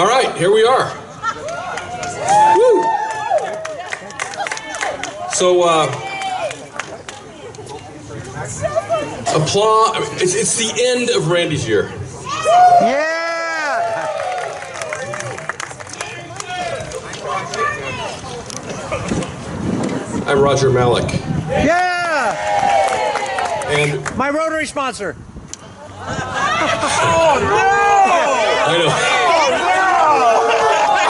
All right, here we are. Woo! So, applause. It's the end of Randy's year. Yeah! I'm Roger Malik. Yeah! And my Rotary sponsor. Oh, no! I know. Oh, no!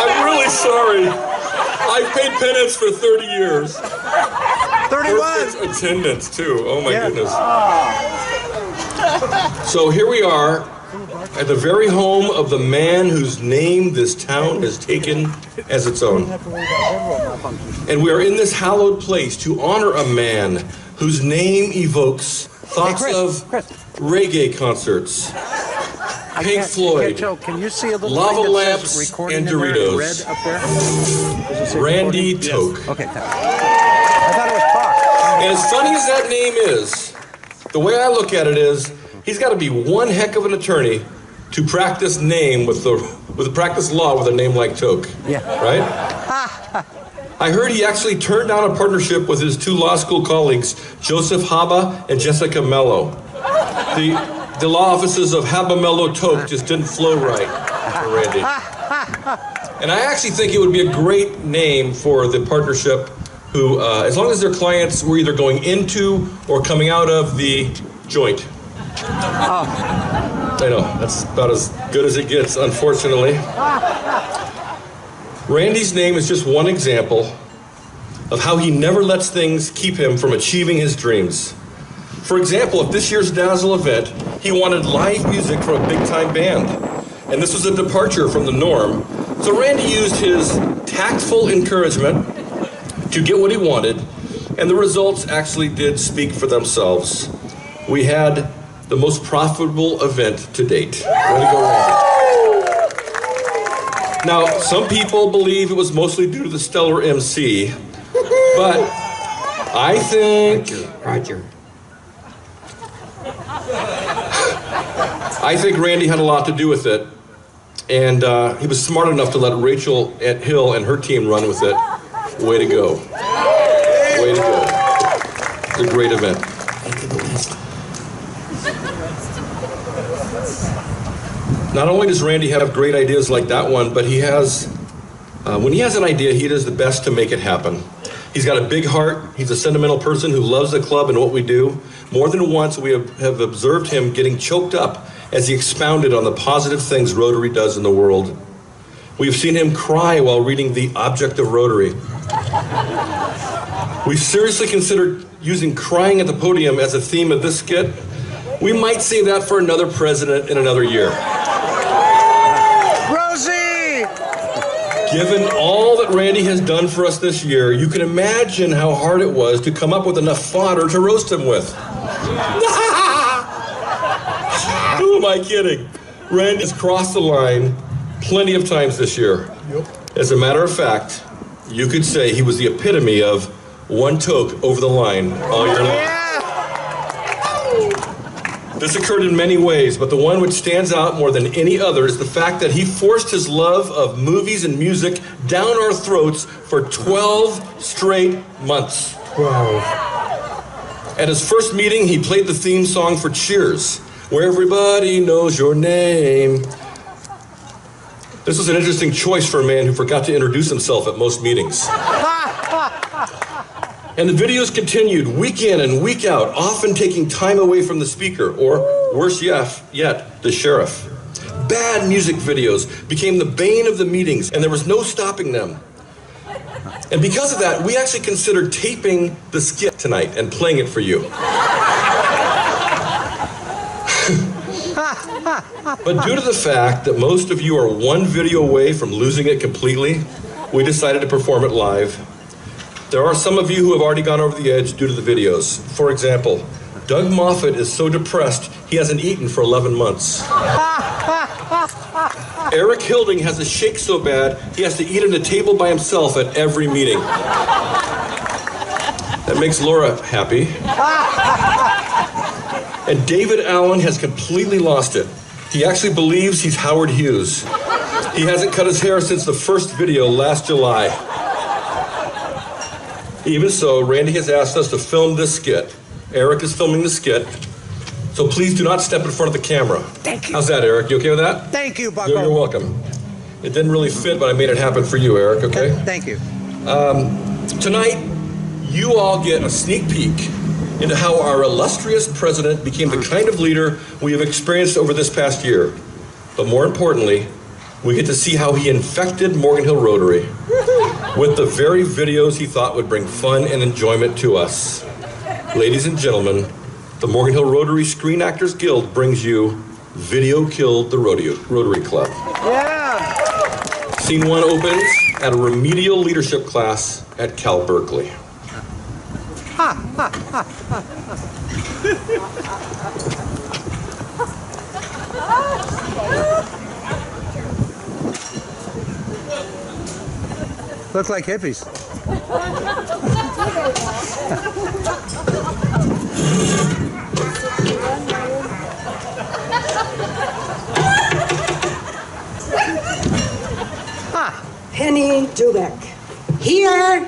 I'm really sorry. I've paid penance for 30 years. 31. Perfect attendance, too. Oh, my goodness. Oh. So here we are at the very home of the man whose name this town has taken as its own. And we are in this hallowed place to honor a man whose name evokes thoughts of reggae concerts, Pink Floyd, Can you see a little lava lamps, and Doritos. Red up there? Randy Toke. Yes. Okay. I thought it was Pac. And as funny as that name is, the way I look at it is, he's got to be one heck of an attorney to practice name with the practice law with a name like Toke. Yeah. Right? I heard he actually turned down a partnership with his two law school colleagues, Joseph Haba and Jessica Mello. The law offices of Haba Mello Toke just didn't flow right for Randy. And I actually think it would be a great name for the partnership who, as long as their clients were either going into or coming out of the joint. I know, that's about as good as it gets, unfortunately. Randy's name is just one example of how he never lets things keep him from achieving his dreams. For example, at this year's Dazzle event, he wanted live music from a big-time band. And this was a departure from the norm. So Randy used his tactful encouragement to get what he wanted, and the results actually did speak for themselves. We had the most profitable event to date. Way to go, Randy. Now, some people believe it was mostly due to the stellar MC, but I think... Roger. I think Randy had a lot to do with it, and he was smart enough to let Rachel Hill and her team run with it. Way to go. Way to go. It's a great event. Not only does Randy have great ideas like that one, but he has, when he has an idea, he does the best to make it happen. He's got a big heart. He's a sentimental person who loves the club and what we do. More than once, we have observed him getting choked up as he expounded on the positive things Rotary does in the world. We've seen him cry while reading The Object of Rotary. We've seriously considered using crying at the podium as a theme of this skit. We might save that for another president in another year. Rosie! Given all that Randy has done for us this year, you can imagine how hard it was to come up with enough fodder to roast him with. Who am I kidding? Randy's crossed the line plenty of times this year. As a matter of fact, you could say he was the epitome of one toke over the line all year long. This occurred in many ways, but the one which stands out more than any other is the fact that he forced his love of movies and music down our throats for 12 straight months. 12. At his first meeting, he played the theme song for Cheers, where everybody knows your name. This was an interesting choice for a man who forgot to introduce himself at most meetings. And the videos continued week in and week out, often taking time away from the speaker, or worse yet, the sheriff. Bad music videos became the bane of the meetings, and there was no stopping them. And because of that, we actually considered taping the skit tonight and playing it for you. But due to the fact that most of you are one video away from losing it completely, we decided to perform it live. There are some of you who have already gone over the edge due to the videos. For example, Doug Moffat is so depressed he hasn't eaten for 11 months. Eric Hilding has a shake so bad he has to eat at a table by himself at every meeting. That makes Laura happy. And David Allen has completely lost it. He actually believes he's Howard Hughes. He hasn't cut his hair since the first video last July. Even so, Randy has asked us to film this skit. Eric is filming the skit, so please do not step in front of the camera. Thank you. How's that, Eric? You okay with that? Thank you, Bucko. You're welcome. It didn't really fit, but I made it happen for you, Eric, okay? Thank you. Tonight, you all get a sneak peek into how our illustrious president became the kind of leader we have experienced over this past year. But more importantly, we get to see how he infected Morgan Hill Rotary with the very videos he thought would bring fun and enjoyment to us. Ladies and gentlemen, the Morgan Hill Rotary Screen Actors Guild brings you Video Killed the Rotary Club. Yeah. Scene 1 opens at a remedial leadership class at Cal Berkeley. Look like hippies. Penny Dubek. Here.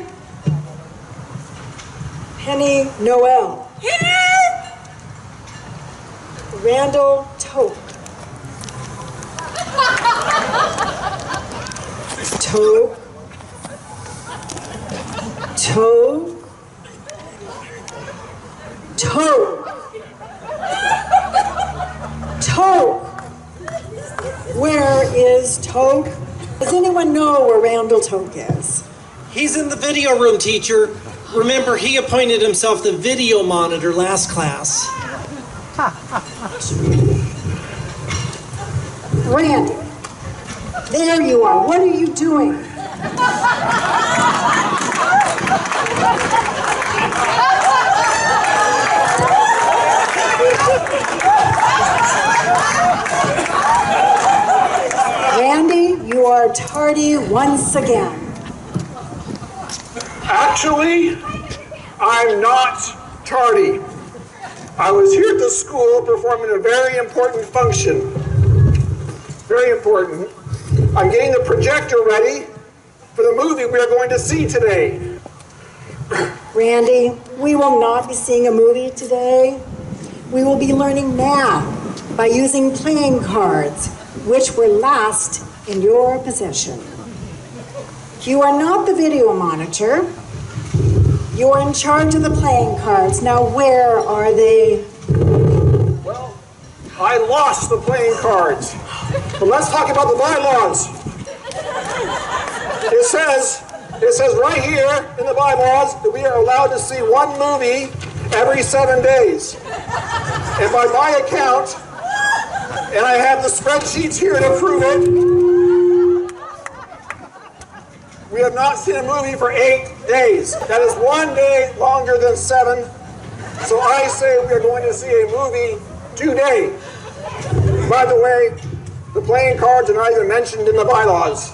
Penny Noel. Here. Randall Toke. Toke. Toke. Toke. Toke. Where is Toke? Does anyone know where Randall Toke is? He's in the video room, teacher. Remember, he appointed himself the video monitor last class. Randy, there you are. What are you doing? Randy, you are tardy once again. Actually, I'm not tardy. I was here at the school performing a very important function. Very important. I'm getting the projector ready for the movie we are going to see today. Randy, we will not be seeing a movie today. We will be learning math by using playing cards, which were last in your possession. You are not the video monitor. You are in charge of the playing cards. Now, where are they? Well, I lost the playing cards. But let's talk about the bylaws. It says right here in the bylaws that we are allowed to see one movie every 7 days. And by my account, and I have the spreadsheets here to prove it, we have not seen a movie for 8 days. That is 1 day longer than 7. So I say we are going to see a movie today. By the way, the playing cards are not even mentioned in the bylaws.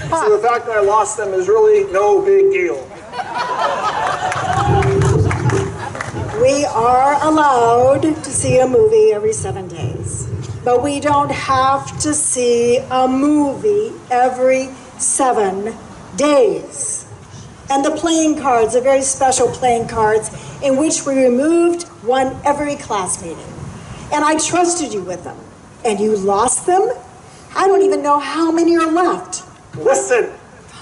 So the fact that I lost them is really no big deal. We are allowed to see a movie every 7 days. But we don't have to see a movie every 7 days. And the playing cards are very special playing cards in which we removed one every class meeting. And I trusted you with them. And you lost them? I don't even know how many are left. Listen,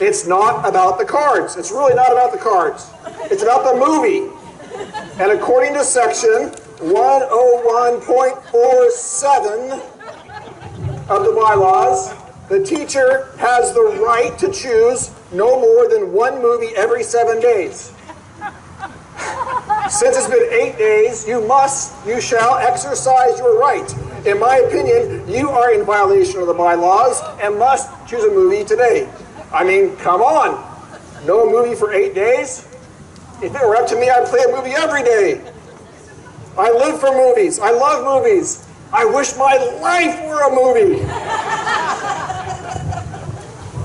it's not about the cards. It's really not about the cards. It's about the movie. And according to section 101.47 of the bylaws, the teacher has the right to choose no more than one movie every 7 days. Since it's been 8 days, you shall exercise your right. In my opinion, you are in violation of the bylaws and must choose a movie today. I mean, come on. No movie for 8 days? If it were up to me, I'd play a movie every day. I live for movies. I love movies. I wish my life were a movie.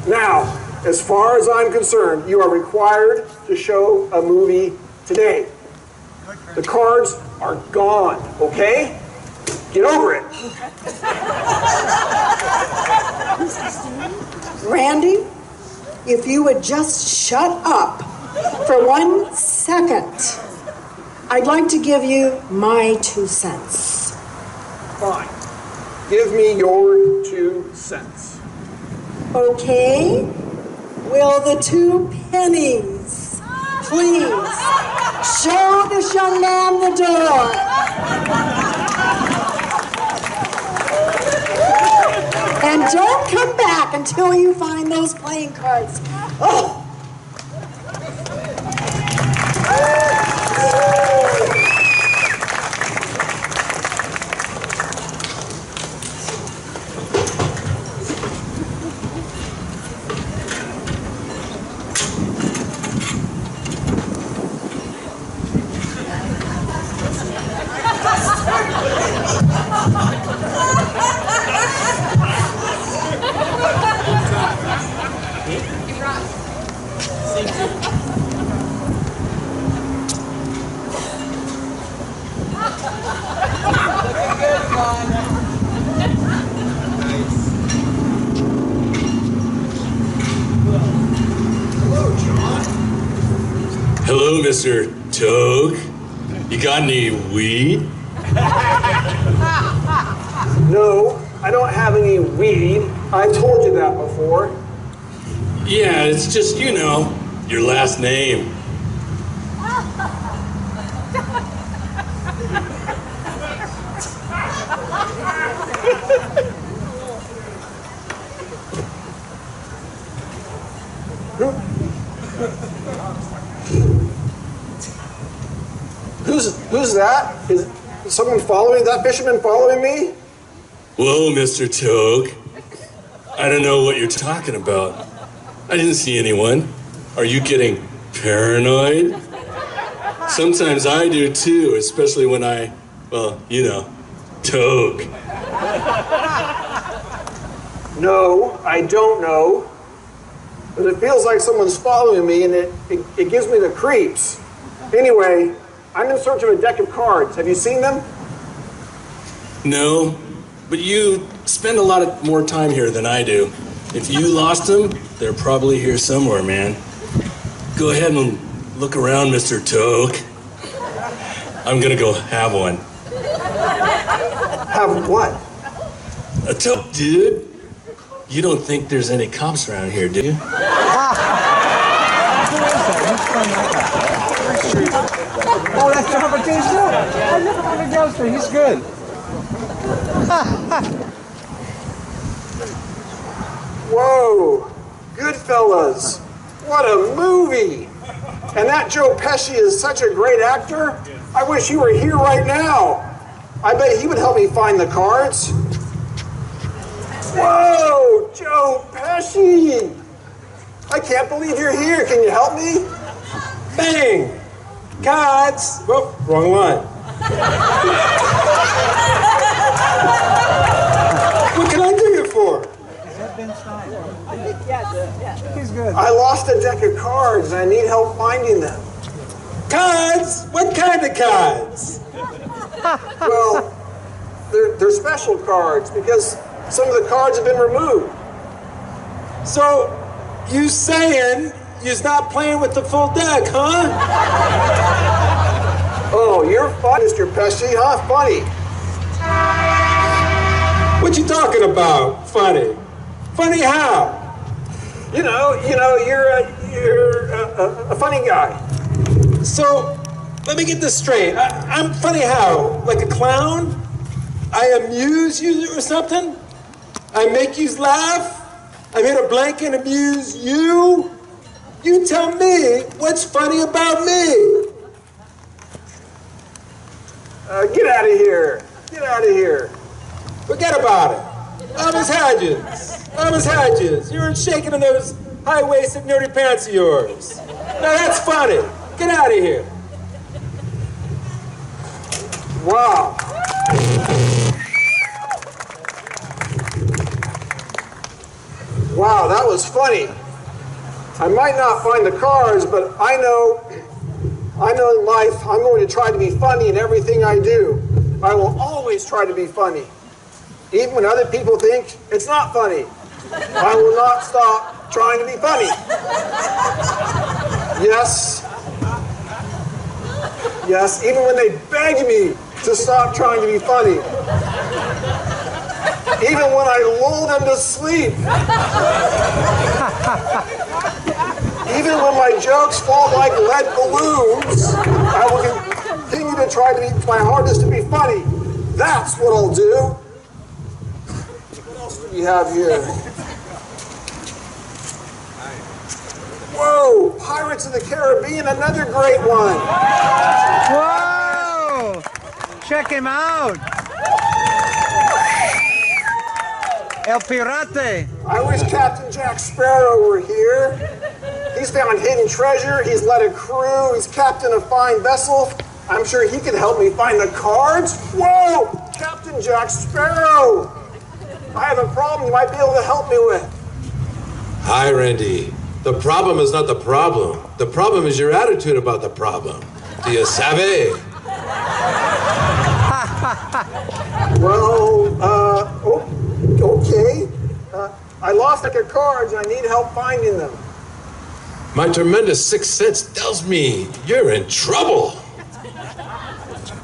Now, as far as I'm concerned, you are required to show a movie today. The cards are gone, okay? Get over it. Randy, if you would just shut up for 1 second, I'd like to give you my 2 cents. Fine. Give me your 2 cents. Okay? Will the 2 pennies please show this young man the door? And don't come back until you find those playing cards. Oh! Hello, Mr. Toke. You got any weed? No, I don't have any weed. I've told you that before. Yeah, it's just, you know, your last name. Who's that? Is someone following? That fisherman following me? Whoa, Mr. Toke. I don't know what you're talking about. I didn't see anyone. Are you getting paranoid? Sometimes I do too, especially when I, well, you know, toke. No, I don't know. But it feels like someone's following me and it gives me the creeps. Anyway, I'm in search of a deck of cards. Have you seen them? No, but you spend a lot of more time here than I do. If you lost them, they're probably here somewhere, man. Go ahead and look around, Mr. Toke. I'm gonna go have one. Have what? A toke, dude. You don't think there's any cops around here, do you? Oh, that's John Baptiste too. I never heard of Gangster. He's good. Whoa, Goodfellas. What a movie. And that Joe Pesci is such a great actor. I wish he were here right now. I bet he would help me find the cards. Whoa, Joe Pesci. I can't believe you're here. Can you help me? Bang! Cards! Whoop, wrong one. What can I do you for? He's good. I lost a deck of cards and I need help finding them. Cards? What kind of cards? Well, they're special cards because some of the cards have been removed. So, you saying you're not playing with the full deck, huh? Oh, you're fun, Mr. Pesci, huh? Funny. What you talking about? Funny. Funny how? You know, you're a funny guy. So, let me get this straight. I'm funny how? Like a clown? I amuse you or something? I make you laugh? I'm here to blank and amuse you? You tell me what's funny about me. Get out of here. Get out of here. Forget about it. Thomas Hedges. Thomas Hedges. You're shaking in those high-waisted nerdy pants of yours. Now that's funny. Get out of here. Wow. Wow, that was funny. I might not find the cards, but I know in life I'm going to try to be funny in everything I do. I will always try to be funny. Even when other people think it's not funny, I will not stop trying to be funny. Yes. Yes, even when they beg me to stop trying to be funny. Even when I lull them to sleep. Even when my jokes fall like lead balloons, I will continue to try to be my hardest to be funny. That's what I'll do. What else do we have here? Whoa! Pirates of the Caribbean, another great one. Whoa! Check him out. El Pirate. I wish Captain Jack Sparrow were here. He's found hidden treasure, he's led a crew, he's captain a fine vessel. I'm sure he could help me find the cards. Whoa! Captain Jack Sparrow! I have a problem you might be able to help me with. Hi, Randy. The problem is not the problem. The problem is your attitude about the problem. Do you savvy? Well, okay. I lost a deck of cards and I need help finding them. My tremendous sixth sense tells me you're in trouble.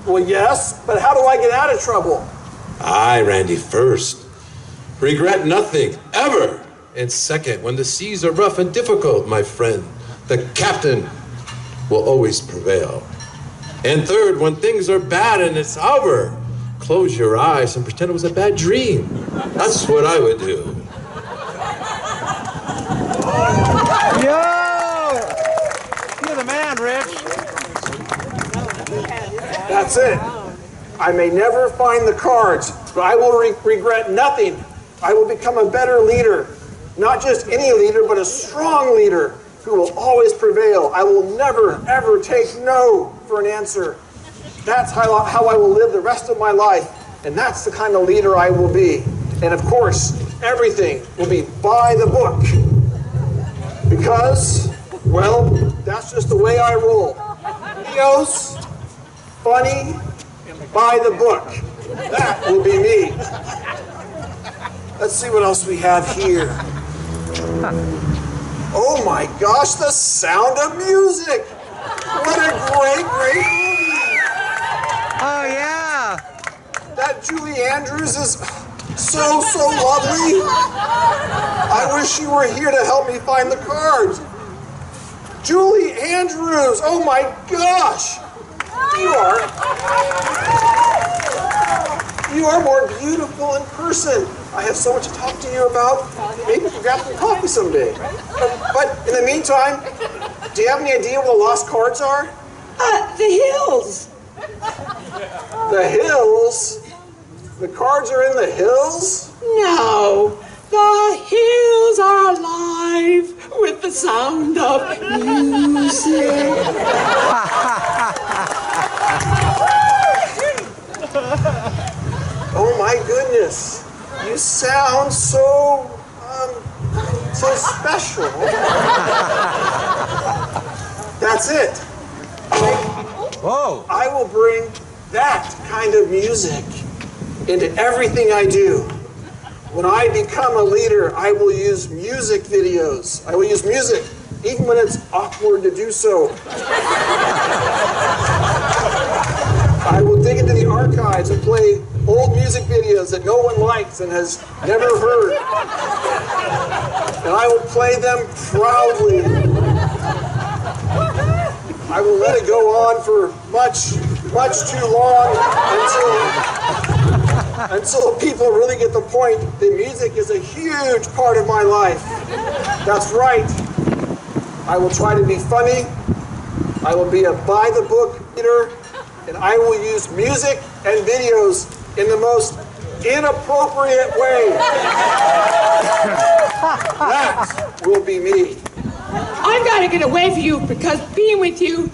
Well, yes, but how do I get out of trouble? Aye, Randy, first. Regret nothing, ever. And second, when the seas are rough and difficult, my friend, the captain will always prevail. And third, when things are bad and it's over, close your eyes and pretend it was a bad dream. That's what I would do. Yo! You're the man, Rich. That's it. I may never find the cards, but I will regret nothing. I will become a better leader. Not just any leader, but a strong leader who will always prevail. I will never, ever take no for an answer. That's how I will live the rest of my life, and that's the kind of leader I will be. And of course, everything will be by the book. Because, well, that's just the way I roll. Videos, funny, by the book. That will be me. Let's see what else we have here. Oh my gosh, the sound of music! What a great, great movie! Oh, yeah. That Julie Andrews is so lovely. I wish you were here to help me find the cards. Julie Andrews, oh my gosh! You are more beautiful in person. I have so much to talk to you about. Maybe we can grab some coffee someday. But in the meantime, do you have any idea where the lost cards are? The hills. The hills? The cards are in the hills? No, the hills are alive with the sound of music. Oh my goodness. You sound so special. That's it. Whoa. I will bring that kind of music into everything I do. When I become a leader, I will use music videos. I will use music, even when it's awkward to do so. I will dig into the archives and play old music videos that no one likes and has never heard. And I will play them proudly. I will let it go on for much too long until people really get the point that music is a huge part of my life. That's right. I will try to be funny. I will be a by-the-book leader. And I will use music and videos in the most inappropriate way. That will be me. I've got to get away from you because being with you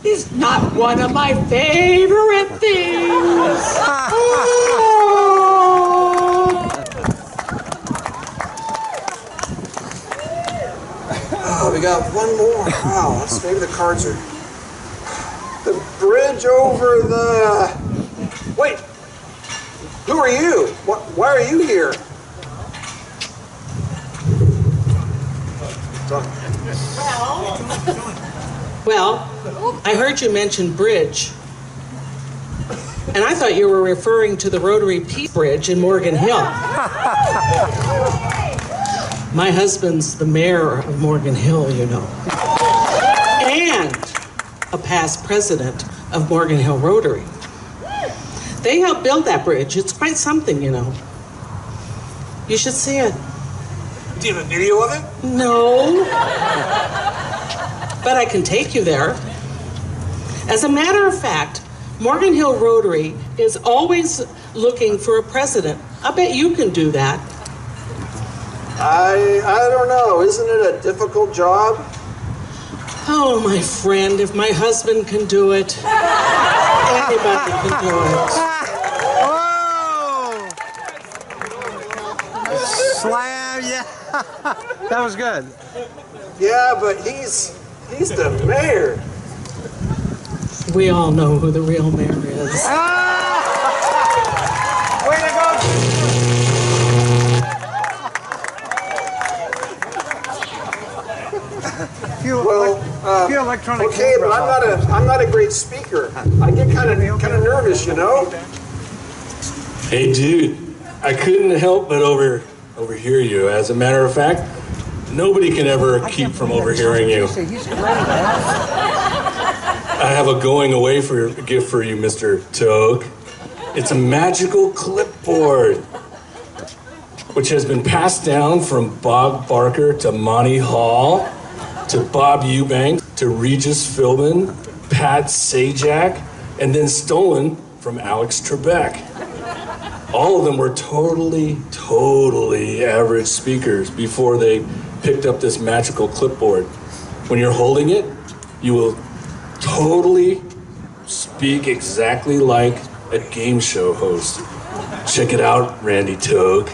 is not one of my favorite things. Oh, we got one more. Wow, maybe the cards are... The bridge over the... Wait, who are you? Why are you here? Well, I heard you mention bridge. And I thought you were referring to the Rotary Peace Bridge in Morgan Hill. My husband's the mayor of Morgan Hill, you know. And a past president of Morgan Hill Rotary. They helped build that bridge. It's quite something, you know. You should see it. Do you have a video of it? No. But I can take you there. As a matter of fact, Morgan Hill Rotary is always looking for a president. I bet you can do that. I don't know. Isn't it a difficult job? Oh, my friend, if my husband can do it, anybody can do it. Oh! Slam, yeah. That was good. Yeah, but he's the mayor. We all know who the real mayor is. Way to go! Few electronic. Okay, but I'm not a great speaker. I get kind of nervous, you know. Hey, dude, I couldn't help but overhear you. As a matter of fact, nobody can ever keep from overhearing you. I have a going away gift for you, Mr. Togue. It's a magical clipboard, which has been passed down from Bob Barker to Monty Hall, to Bob Eubank, to Regis Philbin, Pat Sajak, and then stolen from Alex Trebek. All of them were totally average speakers before they picked up this magical clipboard. When you're holding it, you will totally speak exactly like a game show host. Check it out, Randy Togue.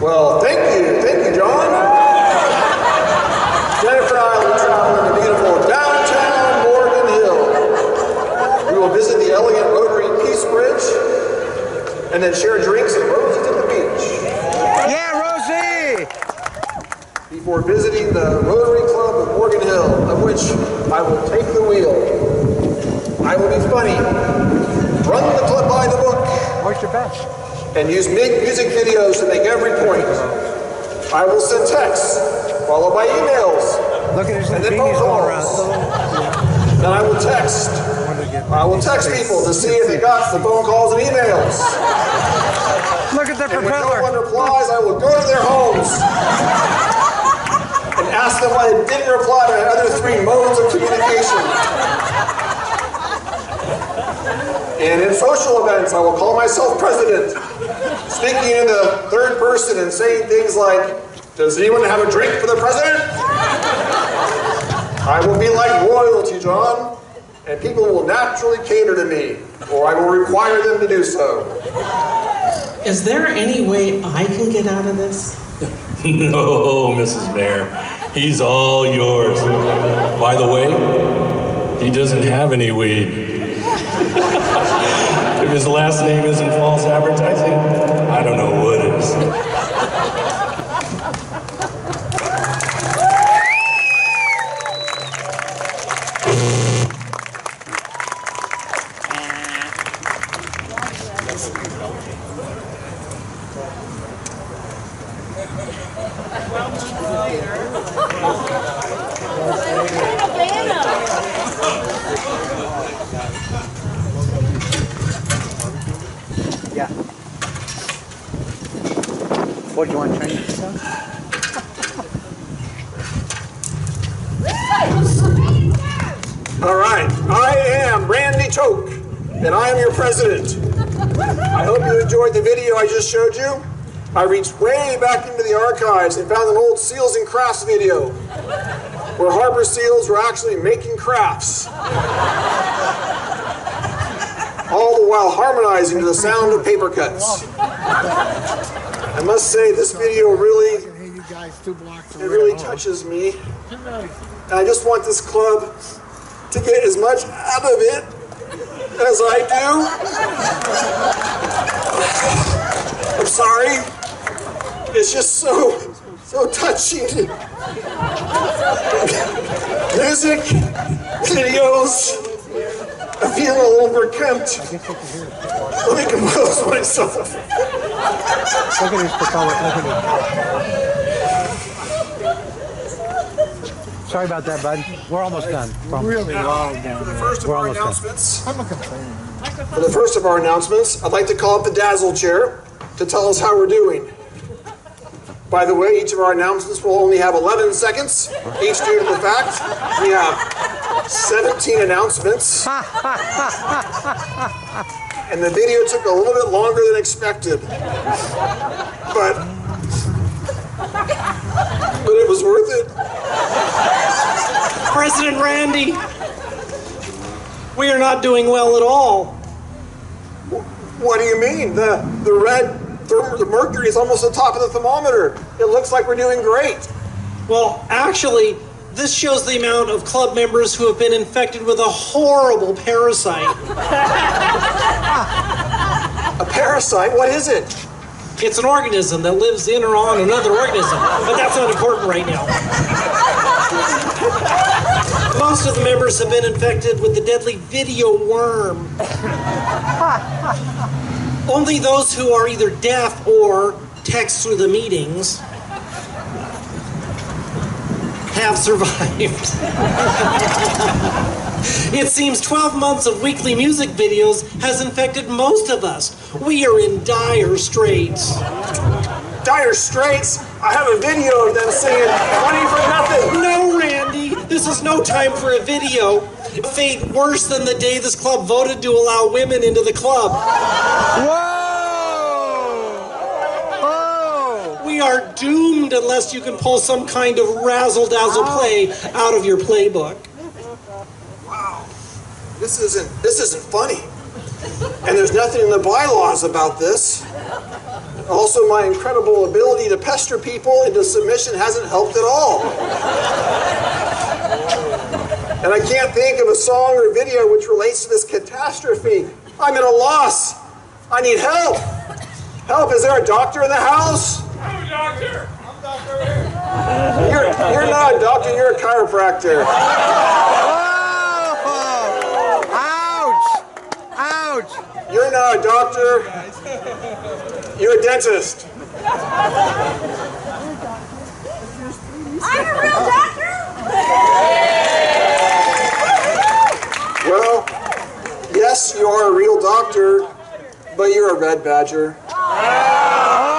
Well, thank you, John. Jennifer and I will be traveling to beautiful downtown Morgan Hill. We will visit the elegant Rotary Peace Bridge and then share drinks at Rosie's at the beach. Yeah, Rosie! Before visiting the Rotary Club of Morgan Hill, of which I will take the wheel. I will be funny, run the club by the book, What's your best? and use music videos to make every point. I will send texts, followed by emails, Look at his and then beanies phone all around. calls. Then I will text. I will text people to see if they got the phone calls and emails. Look at the And when no propeller. one replies, I will go to their homes and ask them why they didn't reply to the other 3 modes of communication. And in social events, I will call myself president, speaking in the third person and saying things like, does anyone have a drink for the president? I will be like royalty, John, and people will naturally cater to me, or I will require them to do so. Is there any way I can get out of this? No, Mrs. Mayor. He's all yours. By the way, he doesn't have any weed. If his last name isn't false advertising, I don't know what is. Yeah. What, do you want to change this stuff? All right, I am Randy Toke, and I am your president. I hope you enjoyed the video I just showed you. I reached way back into the archives and found an old Seals and Crafts video where Harbor Seals were actually making crafts, all the while harmonizing to the sound of paper cuts. I must say, this video really touches me. And I just want this club to get as much out of it as I do. I'm sorry. It's just so touching. Music, videos, I feel a little verklempt. Let me compose myself. Look at his propeller. Look at it. Sorry about that, bud. We're almost done. Really long down For the here. first of We're our almost done. announcements, I'm a complainer. For the first of our announcements, I'd like to call up the Dazzle Chair to tell us how we're doing. By the way, each of our announcements will only have 11 seconds, each due to the fact we have 17 announcements. And the video took a little bit longer than expected. But it was worth it. President Randy, we are not doing well at all. What do you mean? The mercury is almost the top of the thermometer. It looks like we're doing great. Well, actually, this shows the amount of club members who have been infected with a horrible parasite. A parasite? What is it? It's an organism that lives in or on another organism, but that's not important right now. Most of the members have been infected with the deadly video worm. Only those who are either deaf or text through the meetings have survived. It seems 12 months of weekly music videos has infected most of us. We are in dire straits. Dire straits? I have a video of them singing Money for Nothing. No, Randy, this is no time for a video. Fate worse than the day this club voted to allow women into the club. Whoa! We are doomed unless you can pull some kind of razzle-dazzle play out of your playbook. Wow. This isn't funny. And there's nothing in the bylaws about this. Also, my incredible ability to pester people into submission hasn't helped at all. And I can't think of a song or video which relates to this catastrophe. I'm at a loss. I need help. Help, is there a doctor in the house? I'm a doctor. I'm Dr. Here. You're not a doctor, you're a chiropractor. Ouch! Ouch! You're not a doctor, you're a dentist. I'm a real doctor. Well, yes, you are a real doctor, but you're a red badger. Oh!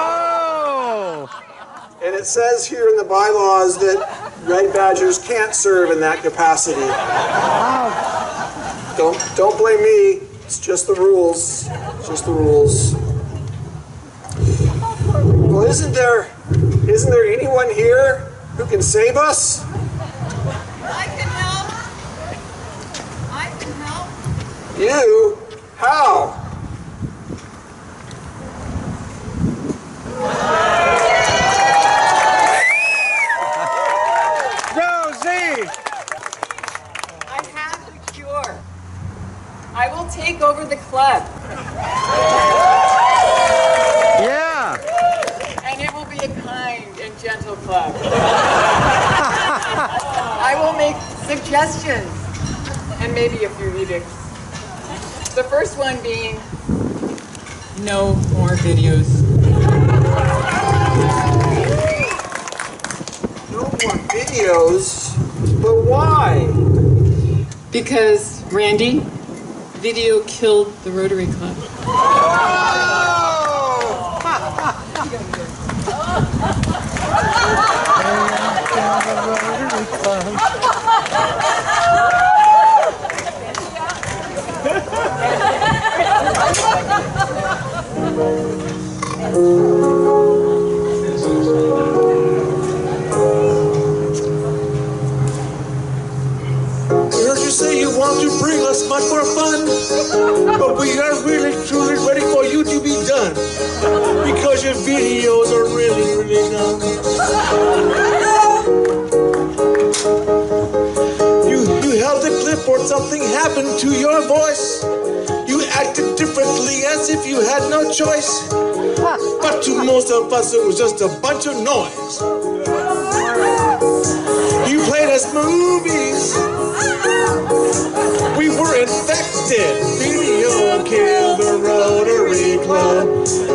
And it says here in the bylaws that red badgers can't serve in that capacity. Don't blame me. It's just the rules. It's just the rules. Well, isn't there anyone here who can save us? I can help. I can help. You? How? Josie! I have the cure. I will take over the club. Yeah! And it will be a kind and gentle club. I will make suggestions and maybe a few edicts. The first one being no more videos. No more videos? But why? Because, Randy, video killed the Rotary Club. I heard you say you want to bring us much more fun, but we are really truly ready for you to be done because your videos are really done. You held the clipboards voice. You acted differently as if you had no choice. But to most of us it was just a bunch of noise. You played us movies. We were infected. Video killed the Rotary Club.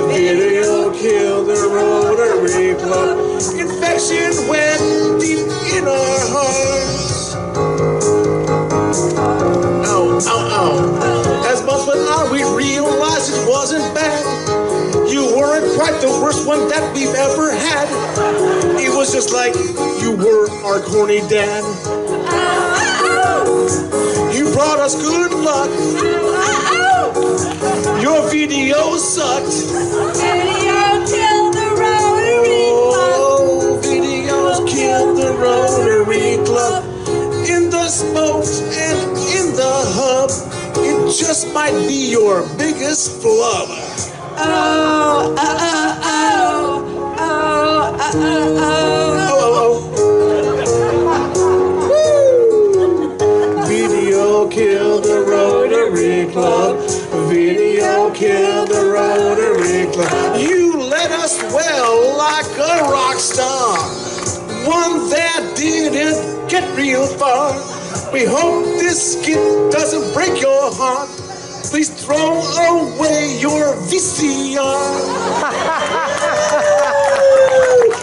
Video killed the Rotary Club. Infection went deep in our hearts. Ow, ow, ow. As months went on, we realized it wasn't bad. You weren't quite the worst one that we've ever had. It was just like you were our corny dad. You brought us good luck. Your video sucked. Video killed the Rotary Club. Oh, videos killed the Rotary Club. In the spokes and in the hub, it just might be your biggest flub. Oh, oh, oh, oh, oh, oh, oh, oh. Video killed the Rotary Club. Video killed the Rotary Club. You led us well like a rock star, one that didn't get real far. We hope this skit doesn't break your heart. Please throw away your VCR.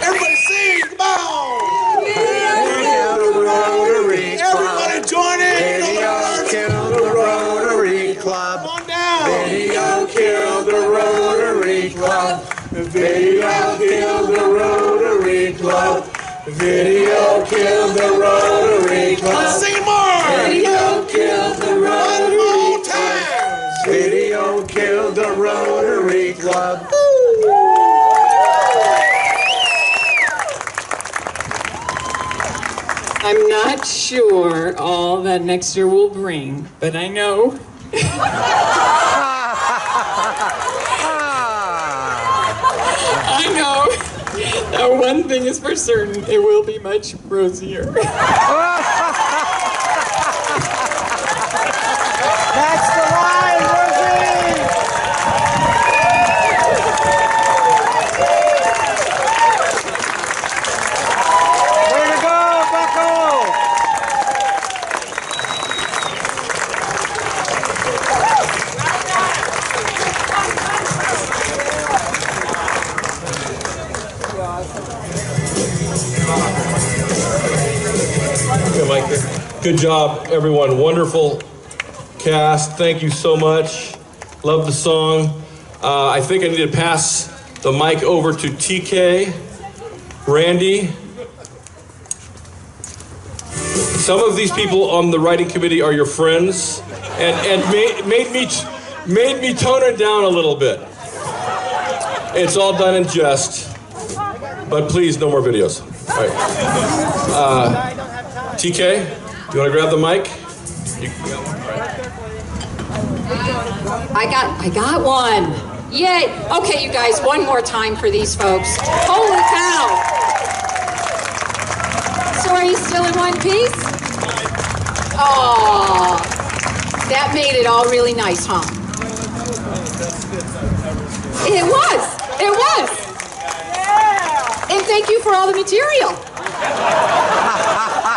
Everybody sing, come on! Everybody join in! Video killed the Rotary Club. Come on down! Video killed the Rotary Club. Video killed the Rotary Club. Video killed the Rotary Club. Let's sing more! Video killed the Rotary Club. One more time! Video killed the Rotary Club. I'm not sure all that next year will bring, but I know. I know that one thing is for certain, it will be much rosier. That's the line, Rosie! Way to go, Bucko! Okay, Mike. Good job, everyone. Wonderful cast. Thank you so much. Love the song. I think I need to pass the mic over to TK, Randy. Some of these people on the writing committee are your friends, and made me tone it down a little bit. It's all done in jest, but please, no more videos. All right. TK, you want to grab the mic? I got one. Yay. Okay, you guys, one more time for these folks. Holy cow. So are you still in one piece? Oh, that made it all really nice, huh? It was. And thank you for all the material.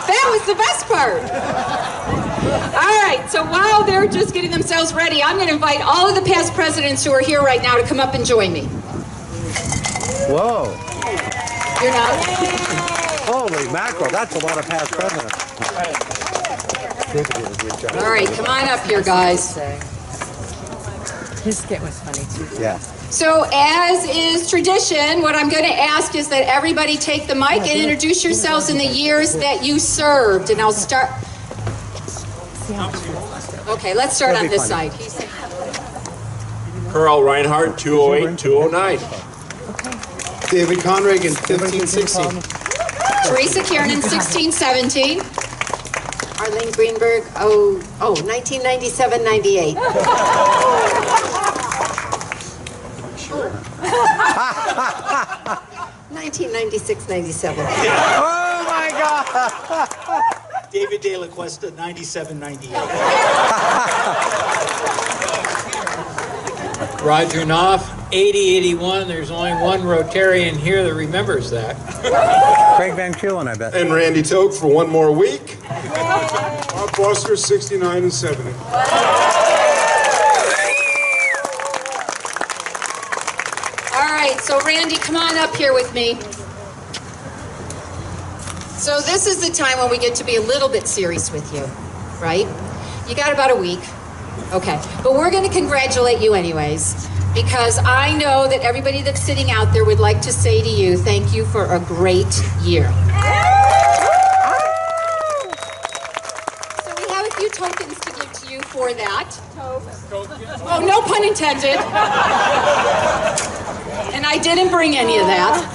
That was the best part. All right, so while they're just getting themselves ready, I'm going to invite all of the past presidents who are here right now to come up and join me. Whoa. You're not? Holy mackerel, that's a lot of past presidents. All right, come on up here, guys. His skit was funny too. Yeah. So as is tradition, what I'm going to ask is that everybody take the mic and introduce yourselves in the years that you served. And I'll start. Okay, let's start on this side. Carl Reinhardt, 208-209. David Conragan, 1516. Teresa Kiernan, 1617. Arlene Greenberg, 1997-98. 1996-97. Oh my God! David De La Cuesta, 9798. Roger Knopf, 8081. There's only one Rotarian here that remembers that. Craig Van Kulen, I bet. And Randy Toke for one more week. Bob Foster, 69 and 70. All right, so Randy, come on up here with me. So this is the time when we get to be a little bit serious with you, right? You got about a week. Okay, but we're going to congratulate you anyways, because I know that everybody that's sitting out there would like to say to you, thank you for a great year. So we have a few tokens to give to you for that. Oh, no pun intended. And I didn't bring any of that.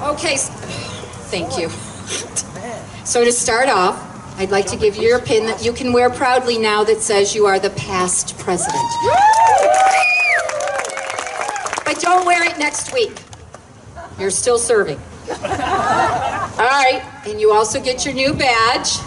Okay, thank you. So to start off, I'd like to give you your pin that you can wear proudly now that says you are the past president. But don't wear it next week. You're still serving. All right, and you also get your new badge.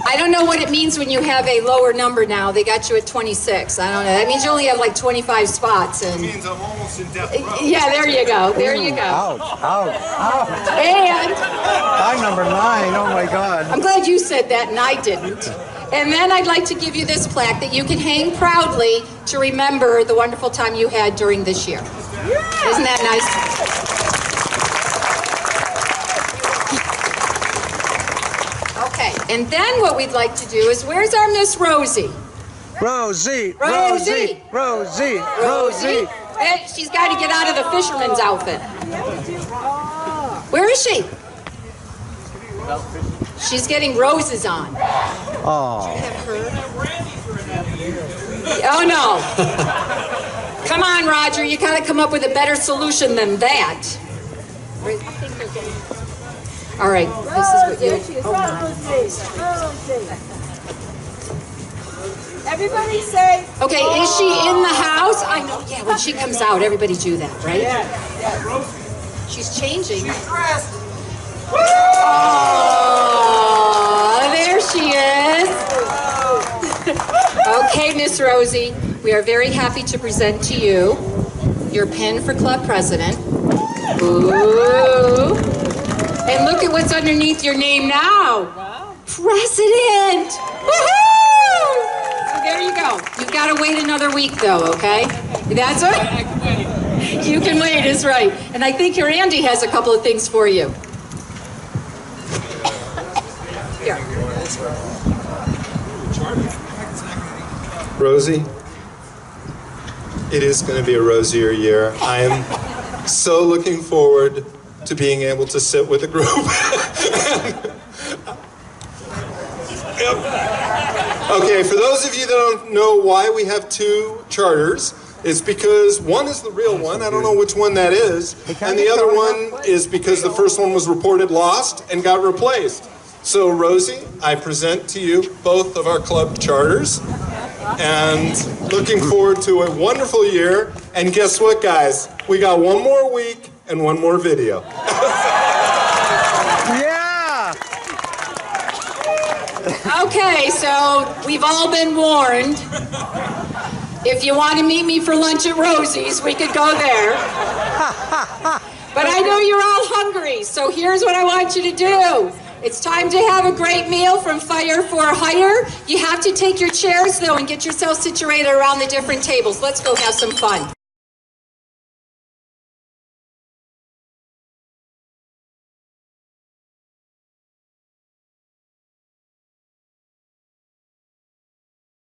I don't know what it means when you have a lower number now. They got you at 26. I don't know. That means you only have like 25 spots. And It means I'm almost in death row. yeah, there you go. There you go. Ouch, ouch, ouch. And I'm number 9, oh my God. I'm glad you said that and I didn't. And then I'd like to give you this plaque that you can hang proudly to remember the wonderful time you had during this year. Isn't that nice? Okay, and then what we'd like to do is, where's our Miss Rosie? Rosie, Rosie, Rosie, Rosie. Hey, she's got to get out of the fisherman's outfit. Where is she? She's getting roses on. Oh. Oh no. Come on, Roger, you gotta come up with a better solution than that. All right, this is what you... Everybody say. Okay, is she in the house? I know, yeah, when she comes out, everybody do that, right? Yeah. She's changing. She's dressed. Oh, there she is. Okay, Miss Rosie, we are very happy to present to you your pin for club president. Ooh. And look at what's underneath your name now. Wow. President. Woohoo! So there you go. You've got to wait another week though, okay? That's all right. I can wait. You can wait, is right. And I think your Andy has a couple of things for you. Here. Rosie, it is going to be a rosier year. I am so looking forward to being able to sit with a group. Okay, for those of you that don't know why we have two charters, it's because one is the real one, I don't know which one that is, and the other one is because the first one was reported lost and got replaced. So Rosie, I present to you both of our club charters, and looking forward to a wonderful year. And guess what, guys? We got one more week and one more video. Yeah! Okay, so we've all been warned. If you want to meet me for lunch at Rosie's, we could go there. But I know you're all hungry, so here's what I want you to do. It's time to have a great meal from Fire for Hire. You have to take your chairs, though, and get yourself situated around the different tables. Let's go have some fun.